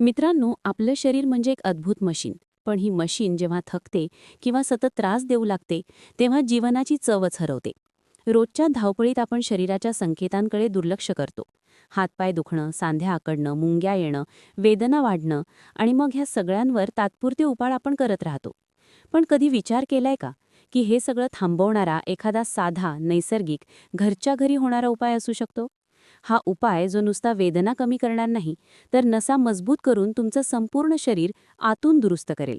मित्रांनो, आपलं शरीर म्हणजे एक अद्भुत मशीन. पण ही मशीन जेव्हा थकते किंवा सतत त्रास देऊ लागते, तेव्हा जीवनाची चवच हरवते. रोजच्या धावपळीत आपण शरीराच्या संकेतांकडे दुर्लक्ष करतो. हातपाय दुखणं, सांध्या आकडणं, मुंग्या येणं, वेदना वाढणं आणि मग ह्या सगळ्यांवर तात्पुरते उपाय आपण करत राहतो. पण कधी विचार केलाय का, की हे सगळं थांबवणारा एखादा साधा, नैसर्गिक, घरच्या घरी होणारा उपाय असू शकतो? हा उपाय जो नुसता वेदना कमी करणार नाही, तर नसा मजबूत करून तुमचं संपूर्ण शरीर आतून दुरुस्त करेल.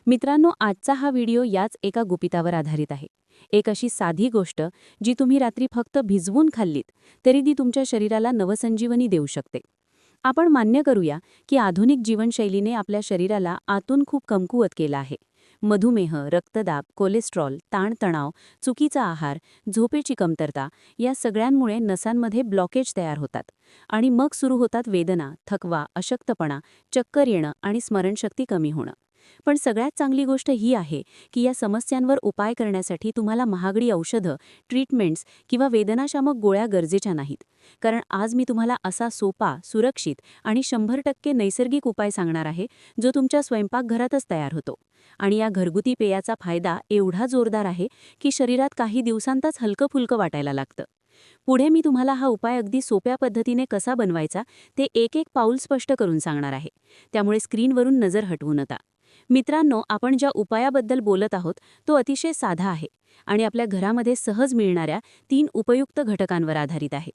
मित्रांनो, आजचा हा व्हिडिओ याच एका गुपितावर आधारित आहे. एक अशी साधी गोष्ट जी तुम्ही रात्री फक्त भिजवून खाल्लीत तरी ती तुमच्या शरीराला नवसंजीवनी देऊ शकते. आपण मान्य करूया की आधुनिक जीवनशैलीने आपल्या शरीराला आतून खूप कमकुवत केलं आहे. मधुमेह, रक्तदाब, कोलेस्ट्रॉल, ताणतणाव, चुकीचा आहार, झोपेची कमतरता या सगळ्यांमुळे नसांमध्ये ब्लॉकेज तयार होतात आणि मग सुरू होतात वेदना, थकवा, अशक्तपणा, चक्कर येणं आणि स्मरणशक्ती कमी होणं. पण सगळ्यात चांगली गोष्ट ही आहे की या समस्यांवर उपाय करण्यासाठी तुम्हाला महागडी औषधं, ट्रीटमेंट्स किंवा वेदनाशामक गोळ्या गरजेच्या नाहीत. कारण आज मी तुम्हाला असा सोपा, सुरक्षित आणि 100% नैसर्गिक उपाय सांगणार आहे, जो तुमच्या स्वयंपाकघरातच तयार होतो. आणि या घरगुती पेयाचा फायदा एवढा जोरदार आहे की शरीरात काही दिवसांतच हलकं-फुलकं वाटायला लागतं. पुढे मी तुम्हाला हा उपाय अगदी सोप्या पद्धतीने कसा बनवायचा ते एक पाऊल स्पष्ट करून सांगणार आहे. त्यामुळे स्क्रीनवरून नजर हटवू नका. मित्रांनो, आपण ज्या उपायाबद्दल बोलत आहोत तो अतिशय साधा आहे आणि आपल्या घरामध्ये सहज मिळणाऱ्या 3 उपयुक्त घटकांवर आधारित आहे.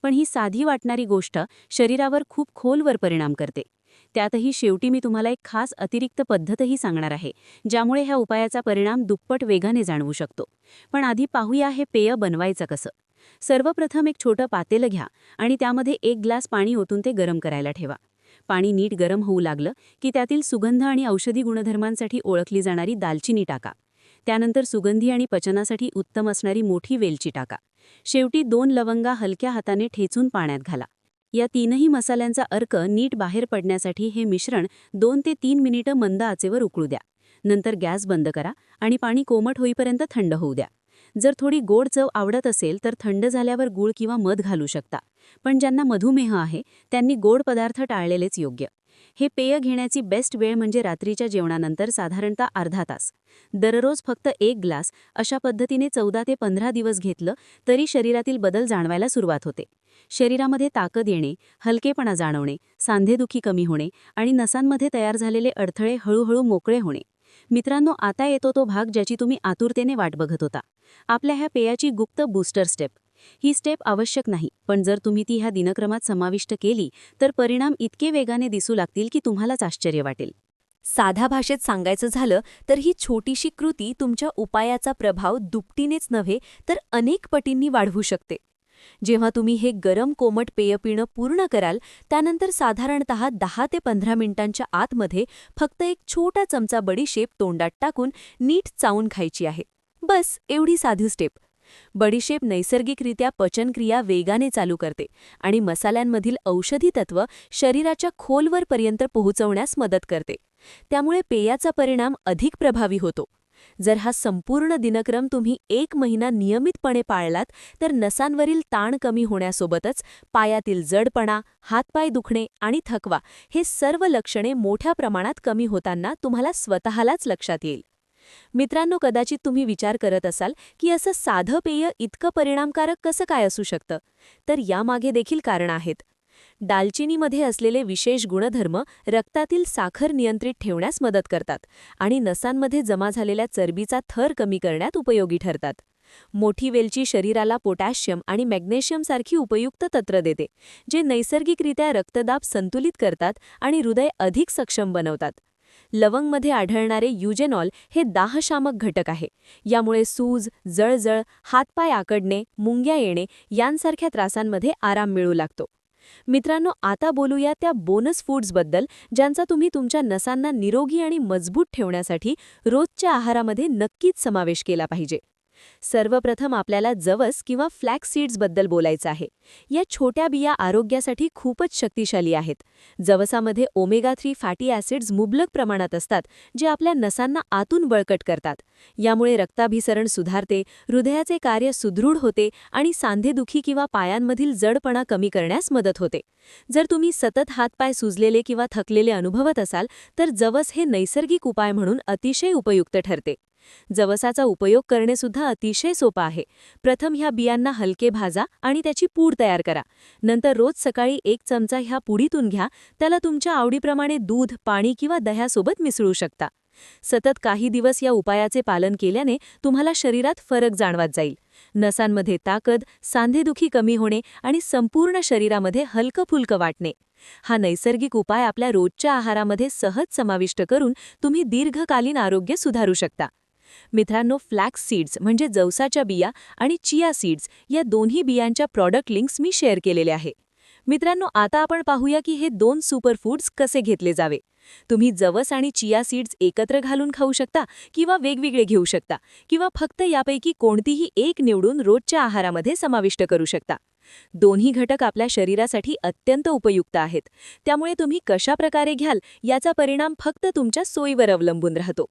पण ही साधी वाटणारी गोष्ट शरीरावर खूप खोलवर परिणाम करते. त्यातही शेवटी मी तुम्हाला एक खास अतिरिक्त पद्धतही सांगणार आहे, ज्यामुळे ह्या उपायाचा परिणाम दुप्पट वेगाने जाणवू शकतो. पण आधी पाहूया हे पेय बनवायचं कसं. सर्वप्रथम एक छोटं पातेलं घ्या आणि त्यामध्ये 1 ग्लास पाणी ओतून ते गरम करायला ठेवा. पाणी नीट गरम होऊ लागलं की त्यातील सुगंध आणि औषधी गुणधर्मांसाठी ओळखली जाणारी दालचिनी टाका. त्यानंतर सुगंधी आणि पचनासाठी उत्तम असणारी मोठी वेलची टाका. शेवटी 2 लवंगा हलक्या हाताने ठेचून पाण्यात घाला. या तीनही मसाल्यांचा अर्क नीट बाहेर पडण्यासाठी हे मिश्रण 2 ते 3 मिनिटं मंद आचेवर उकळू द्या. नंतर गॅस बंद करा आणि पाणी कोमट होईपर्यंत थंड होऊ द्या. जर थोडी गोड चव आवडत असेल तर थंड झाल्यावर गूळ किंवा मध घालू शकता. पण ज्यांना मधुमेह आहे त्यांनी गोड पदार्थ टाळलेलेच योग्य. हे पेय घेण्याची बेस्ट वेळ म्हणजे रात्रीच्या जेवणानंतर साधारणतः अर्धा तास. दररोज फक्त 1 ग्लास अशा पद्धतीने 14 ते 15 दिवस घेतलं तरी शरीरातील बदल जाणवायला सुरुवात होते. शरीरामध्ये ताकद येणे, हलकेपणा जाणवणे, सांधेदुखी कमी होणे आणि नसांमध्ये तयार झालेले अडथळे हळूहळू मोकळे होणे. मित्रांनो, आता येतो तो भाग ज्याची तुम्ही आतुरतेने वाट बघत होता. आपल्या ह्या पेयाची गुप्त बूस्टर स्टेप. ही स्टेप आवश्यक नाही, पण जर तुम्ही ती ह्या दिनक्रमात समाविष्ट केली तर परिणाम इतके वेगाने दिसू लागतील की तुम्हालाच आश्चर्य वाटेल. साध्या भाषेत सांगायचं झालं तर ही छोटीशी कृती तुमच्या उपायाचा प्रभाव दुपटीनेच नव्हे तर अनेक पटींनी वाढवू शकते. जेव्हा तुम्ही हे गरम कोमट पेय पिणं पूर्ण कराल, त्यानंतर साधारणतः 10 ते 15 मिनिटांच्या आतमध्ये फक्त एक छोटा चमचा बडीशेप तोंडात टाकून नीट चावून खायची आहे. बस एवढी साधी स्टेप. बडीशेप नैसर्गिकरित्या पचनक्रिया वेगाने चालू करते आणि मसाल्यांमधील औषधी तत्व शरीराच्या खोलवरपर्यंत पोहोचवण्यास मदत करते. त्यामुळे पेयाचा परिणाम अधिक प्रभावी होतो. जर हा संपूर्ण दिनक्रम तुम्ही 1 महिना नियमितपणे पाळलात तर नसांवरील ताण कमी होण्यासोबतच पायातील जडपणा, हातपाय दुखणे आणि थकवा हे सर्व लक्षणे मोठ्या प्रमाणात कमी होताना तुम्हाला स्वतःलाच लक्षात येईल. मित्रांनो, कदाचित तुम्ही विचार करत असाल की असं साधं पेय इतकं परिणामकारक कसं काय असू शकतं? तर यामागे देखील कारणं आहेत. दालचिनीमध्ये असलेले विशेष गुणधर्म रक्तातील साखर नियंत्रित ठेवण्यास मदत करतात आणि नसांमध्ये जमा झालेल्या चरबीचा थर कमी करण्यात उपयोगी ठरतात. मोठी वेलची शरीराला पोटॅशियम आणि मॅग्नेशियमसारखी उपयुक्त तत्त्व देते, जे नैसर्गिकरित्या रक्तदाब संतुलित करतात आणि हृदय अधिक सक्षम बनवतात. लवंगमध्ये आढळणारे युजेनॉल हे दाहशामक घटक आहे. यामुळे सूज, जळजळ, हातपाय आकडणे, मुंग्या येणे यांसारख्या त्रासांमध्ये आराम मिळू लागतो. मित्रांनो, आता बोलूया त्या बोनस फूड्सबद्दल ज्यांचा तुम्ही तुमच्या नसांना निरोगी आणि मजबूत ठेवण्यासाठी रोजच्या आहारामध्ये नक्कीच समावेश केला पाहिजे. सर्वप्रथम आपल्याला जवस किंवा फ्लॅक्स सीड्सबद्दल बोलायचं आहे. या छोट्या बिया आरोग्यासाठी खूपच शक्तिशाली आहेत. जवसामध्ये ओमेगा-3 फॅटी ॲसिड्स मुबलक प्रमाणात असतात, जे आपल्या नसांना आतून बळकट करतात. यामुळे रक्ताभिसरण सुधारते, हृदयाचे कार्य सुदृढ होते आणि सांधेदुखी किंवा पायांमधील जडपणा कमी करण्यास मदत होते. जर तुम्ही सतत हातपाय सुजलेले किंवा थकलेले अनुभवत असाल, तर जवस हे नैसर्गिक उपाय म्हणून अतिशय उपयुक्त ठरते. जवसाचा उपयोग करणे सुद्धा अतिशय सोपा आहे. प्रथम ह्या बियांना हलके भाजा आणि त्याची पूड तयार करा. नंतर रोज सकाळी 1 चमचा ह्या पुडीतून घ्या. त्याला तुमच्या आवडीप्रमाणे दूध, पाणी किंवा दह्यासोबत मिसळू शकता. सतत काही दिवस या उपायाचे पालन केल्याने तुम्हाला शरीरात फरक जाणवत जाईल. नसांमध्ये ताकद, सांधेदुखी कमी होणे आणि संपूर्ण शरीरामध्ये हलकं-फुलकं वाटणे. हा नैसर्गिक उपाय आपल्या रोजच्या आहारामध्ये सहज समाविष्ट करून तुम्ही दीर्घकालीन आरोग्य सुधारू शकता. मित्रांनो, फ्लॅक्स सीड्स म्हणजे जवसाच्या बिया आणि चिया सीड्स या दोन्ही बियांच्या प्रॉडक्ट लिंक्स मी शेअर केलेले आहे. मित्रांनो, आता आपण पाहूया की हे 2 सुपरफूड्स कसे घेतले जावे. तुम्ही जवस आणि चिया सीड्स एकत्र घालून खाऊ शकता किंवा वेगवेगळे घेऊ शकता किंवा फक्त यापैकी कोणतीही एक निवडून रोजच्या आहारामध्ये समाविष्ट करू शकता. दोन्ही घटक आपल्या शरीरासाठी अत्यंत उपयुक्त आहेत. त्यामुळे तुम्ही कशा प्रकारे घ्याल याचा परिणाम फक्त तुमच्या सोयीवर अवलंबून राहतो.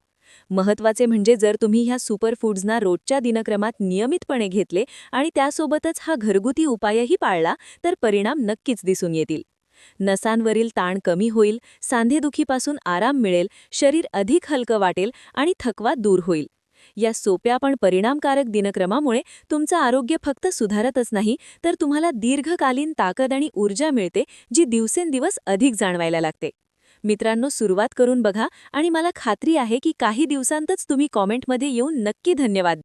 महत्त्वाचे म्हणजे जर तुम्ही ह्या सुपरफूड्सना रोजच्या दिनक्रमात नियमितपणे घेतले आणि त्यासोबतच हा घरगुती उपायही पाळला, तर परिणाम नक्कीच दिसून येतील. नसांवरील ताण कमी होईल, सांधेदुखीपासून आराम मिळेल, शरीर अधिक हलकं वाटेल आणि थकवा दूर होईल. या सोप्या पण परिणामकारक दिनक्रमामुळे तुमचं आरोग्य फक्त सुधारतच नाही, तर तुम्हाला दीर्घकालीन ताकद आणि ऊर्जा मिळते, जी दिवसेंदिवस अधिक जाणवायला लागते. मित्रांनो, सुरुवात करून बघा आणि मला खात्री आहे की काही दिवसांतच तुम्ही कॉमेंटमध्ये येऊन नक्की धन्यवाद